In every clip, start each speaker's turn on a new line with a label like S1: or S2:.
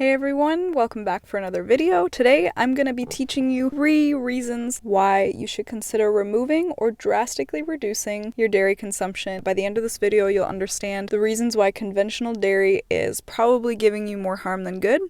S1: Hey everyone, welcome back for another video. Today I'm going to be teaching you 3 reasons why you should consider removing or drastically reducing your dairy consumption. By the end of this video, you'll understand the reasons why conventional dairy is probably giving you more harm than good,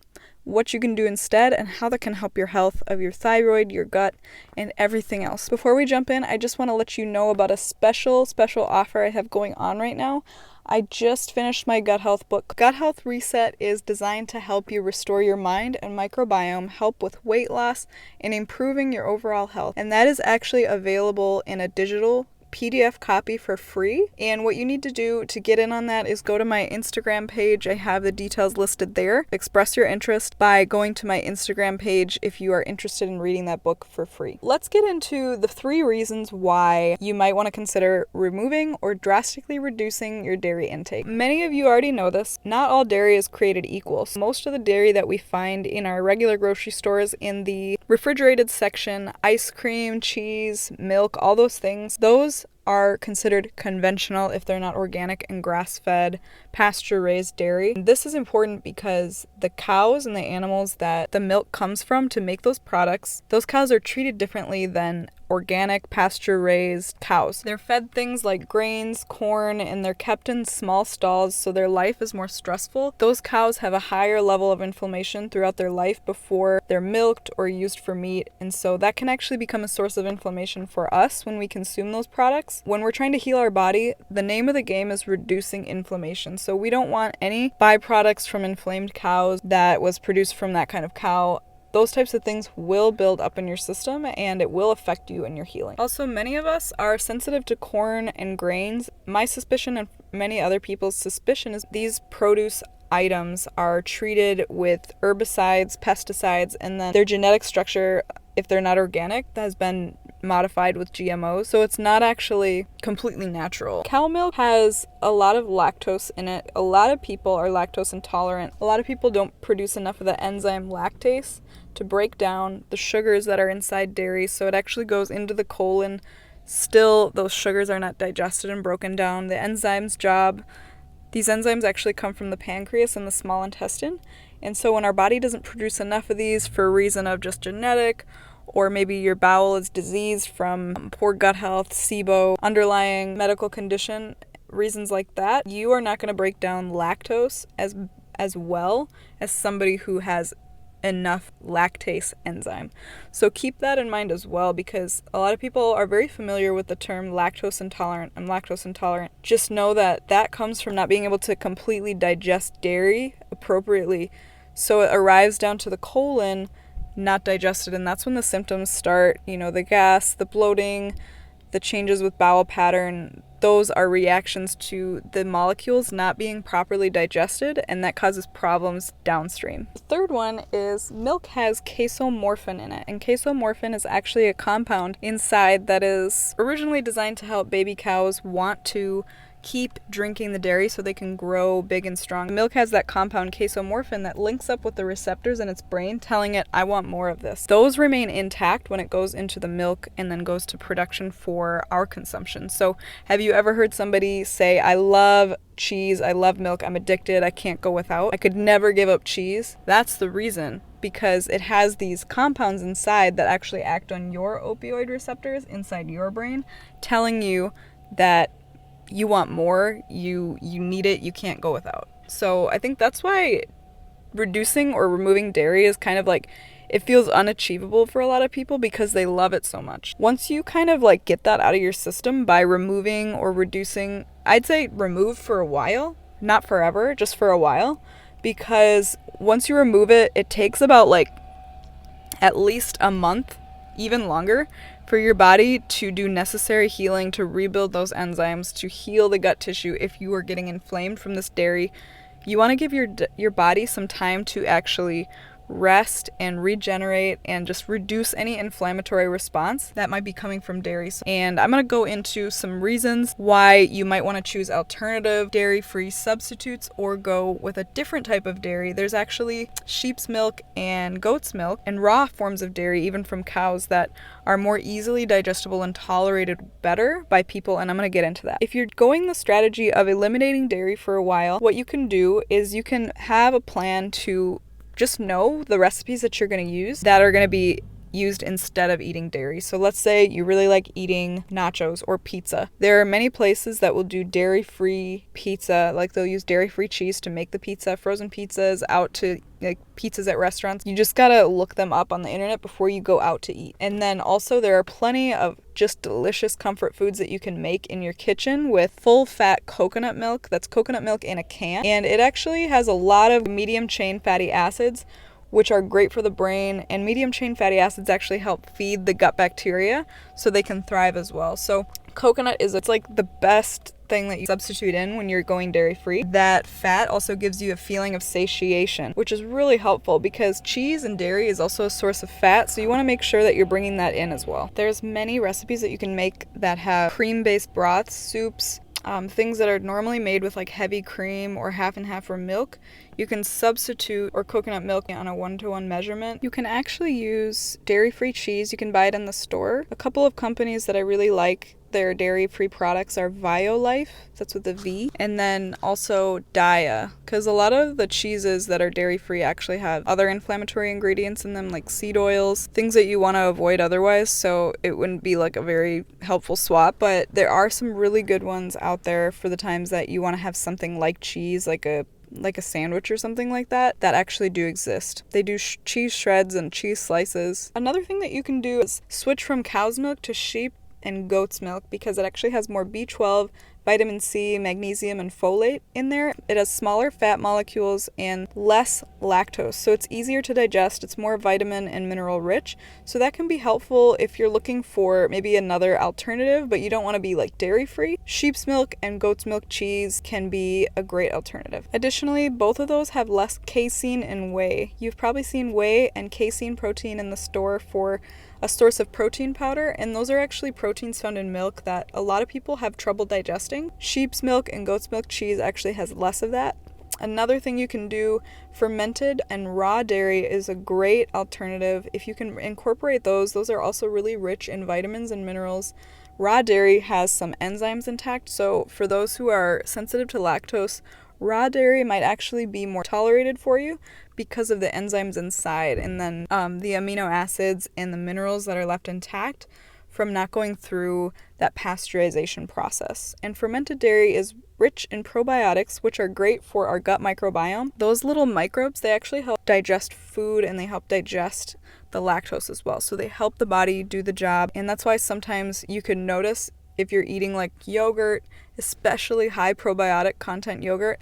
S1: what you can do instead, and how that can help your health of your thyroid, your gut, and everything else. Before we jump in, I just want to let you know about a special offer I have going on right now. I just finished my gut health book. Gut Health Reset is designed to help you restore your mind and microbiome, help with weight loss, and improving your overall health. And that is actually available in a digital PDF copy for free. And what you need to do to get in on that is go to my Instagram page. I have the details listed there. Express your interest by going to my Instagram page if you are interested in reading that book for free. Let's get into the 3 reasons why you might want to consider removing or drastically reducing your dairy intake. Many of you already know this. Not all dairy is created equal. So most of the dairy that we find in our regular grocery stores in the refrigerated section, ice cream, cheese, milk, all those things, those are considered conventional if they're not organic and grass-fed, pasture-raised dairy. This is important because the cows and the animals that the milk comes from to make those products, those cows are treated differently than organic pasture-raised cows. They're fed things like grains, corn, and they're kept in small stalls, so their life is more stressful. Those cows have a higher level of inflammation throughout their life before they're milked or used for meat, and so that can actually become a source of inflammation for us when we consume those products. When we're trying to heal our body, the name of the game is reducing inflammation. So we don't want any byproducts from inflamed cows that was produced from that kind of cow. Those types of things will build up in your system and it will affect you in your healing. Also, many of us are sensitive to corn and grains. My suspicion and many other people's suspicion is these produce items are treated with herbicides, pesticides, and then their genetic structure, if they're not organic, that has been modified with GMOs, so it's not actually completely natural. Cow milk has a lot of lactose in it. A lot of people are lactose intolerant. A lot of people don't produce enough of the enzyme lactase to break down the sugars that are inside dairy, so it actually goes into the colon. Still, those sugars are not digested and broken down. The enzyme's job, these enzymes actually come from the pancreas and the small intestine, and so when our body doesn't produce enough of these for a reason of just genetic, or maybe your bowel is diseased from poor gut health, SIBO, underlying medical condition, reasons like that, you are not going to break down lactose as well as somebody who has enough lactase enzyme. So keep that in mind as well, because a lot of people are very familiar with the term lactose intolerant. I'm lactose intolerant. Just know that that comes from not being able to completely digest dairy appropriately. So it arrives down to the colon not digested, and that's when the symptoms start. The gas, the bloating, the changes with bowel pattern. Those are reactions to the molecules not being properly digested, and that causes problems downstream. The third one is milk has casomorphin in it, and casomorphin is actually a compound inside that is originally designed to help baby cows want to keep drinking the dairy so they can grow big and strong. Milk has that compound casomorphin that links up with the receptors in its brain, telling it, I want more of this. Those remain intact when it goes into the milk and then goes to production for our consumption. So have you ever heard somebody say, I love cheese, I love milk, I'm addicted, I can't go without, I could never give up cheese? That's the reason, because it has these compounds inside that actually act on your opioid receptors inside your brain, telling you that you want more, you need it, you can't go without. So I think that's why reducing or removing dairy is kind of like, it feels unachievable for a lot of people because they love it so much. Once you kind of like get that out of your system by removing or reducing, I'd say remove for a while, not forever, just for a while, because once you remove it, it takes about like at least a month, even longer, for your body to do necessary healing, to rebuild those enzymes, to heal the gut tissue if you are getting inflamed from this dairy. You want to give your body some time to actually rest and regenerate and just reduce any inflammatory response that might be coming from dairy. And I'm going to go into some reasons why you might want to choose alternative dairy-free substitutes or go with a different type of dairy. There's actually sheep's milk and goat's milk and raw forms of dairy, even from cows, that are more easily digestible and tolerated better by people, and I'm going to get into that. If you're going the strategy of eliminating dairy for a while, what you can do is you can have a plan to just know the recipes that you're going to use that are going to be used instead of eating dairy. So let's say you really like eating nachos or pizza. There are many places that will do dairy-free pizza, like they'll use dairy-free cheese to make the pizza, frozen pizzas out to like pizzas at restaurants. You just gotta look them up on the internet before you go out to eat. And then also there are plenty of just delicious comfort foods that you can make in your kitchen with full fat coconut milk. That's coconut milk in a can, and it actually has a lot of medium chain fatty acids, which are great for the brain, and medium chain fatty acids actually help feed the gut bacteria so they can thrive as well. So coconut it's like the best thing that you substitute in when you're going dairy free. That fat also gives you a feeling of satiation, which is really helpful because cheese and dairy is also a source of fat, so you want to make sure that you're bringing that in as well. There's many recipes that you can make that have cream-based broths, soups, things that are normally made with like heavy cream or half and half or milk. You can substitute or coconut milk on a 1-to-1 measurement. You can actually use dairy-free cheese. You can buy it in the store. A couple of companies that I really like their dairy-free products are Violife, that's with a V, and then also Daya, because a lot of the cheeses that are dairy-free actually have other inflammatory ingredients in them, like seed oils, things that you want to avoid otherwise, so it wouldn't be like a very helpful swap. But there are some really good ones out there for the times that you want to have something like cheese, like a sandwich or something like that actually do exist. They do cheese shreds and cheese slices. Another thing that you can do is switch from cow's milk to sheep and goat's milk because it actually has more B12, vitamin C, magnesium, and folate in there. It has smaller fat molecules and less lactose, so it's easier to digest. It's more vitamin and mineral rich, so that can be helpful if you're looking for maybe another alternative, but you don't want to be like dairy free. Sheep's milk and goat's milk cheese can be a great alternative. Additionally, both of those have less casein and whey. You've probably seen whey and casein protein in the store for a source of protein powder, and those are actually proteins found in milk that a lot of people have trouble digesting. Sheep's milk and goat's milk cheese actually has less of that. Another thing you can do, fermented and raw dairy is a great alternative. If you can incorporate those are also really rich in vitamins and minerals. Raw dairy has some enzymes intact, so for those who are sensitive to lactose, raw dairy might actually be more tolerated for you because of the enzymes inside, and then the amino acids and the minerals that are left intact from not going through that pasteurization process. And fermented dairy is rich in probiotics, which are great for our gut microbiome. Those little microbes, they actually help digest food and they help digest the lactose as well. So they help the body do the job, and that's why sometimes you can notice if you're eating like yogurt, especially high probiotic content yogurt,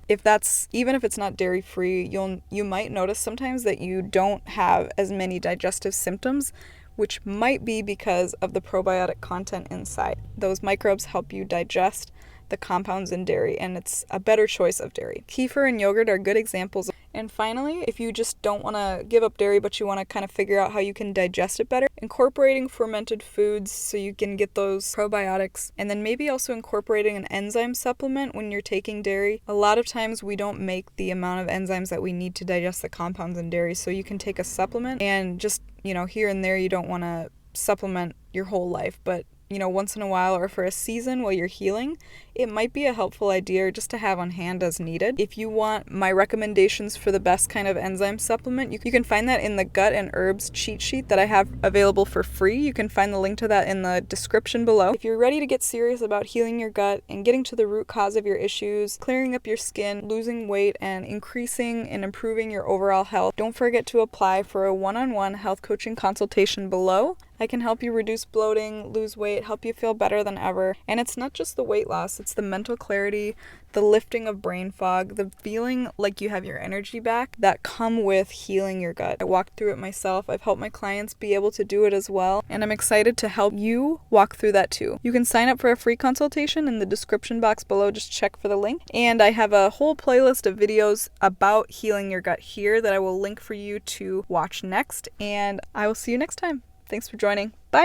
S1: even if it's not dairy free, you might notice sometimes that you don't have as many digestive symptoms, which might be because of the probiotic content inside. Those microbes help you digest the compounds in dairy, and it's a better choice of dairy. Kefir and yogurt are good examples. And finally, if you just don't want to give up dairy but you want to kind of figure out how you can digest it better, incorporating fermented foods so you can get those probiotics, and then maybe also incorporating an enzyme supplement when you're taking dairy. A lot of times we don't make the amount of enzymes that we need to digest the compounds in dairy, so you can take a supplement and just, here and there, you don't want to supplement your whole life, but once in a while or for a season while you're healing, it might be a helpful idea just to have on hand as needed. If you want my recommendations for the best kind of enzyme supplement, you can find that in the Gut and Herbs cheat sheet that I have available for free. You can find the link to that in the description below. If you're ready to get serious about healing your gut and getting to the root cause of your issues, clearing up your skin, losing weight, and increasing and improving your overall health, don't forget to apply for a one-on-one health coaching consultation below. I can help you reduce bloating, lose weight, help you feel better than ever. And it's not just the weight loss, it's the mental clarity, the lifting of brain fog, the feeling like you have your energy back that come with healing your gut. I walked through it myself. I've helped my clients be able to do it as well, and I'm excited to help you walk through that too. You can sign up for a free consultation in the description box below. Just check for the link. And I have a whole playlist of videos about healing your gut here that I will link for you to watch next, and I will see you next time. Thanks for joining. Bye!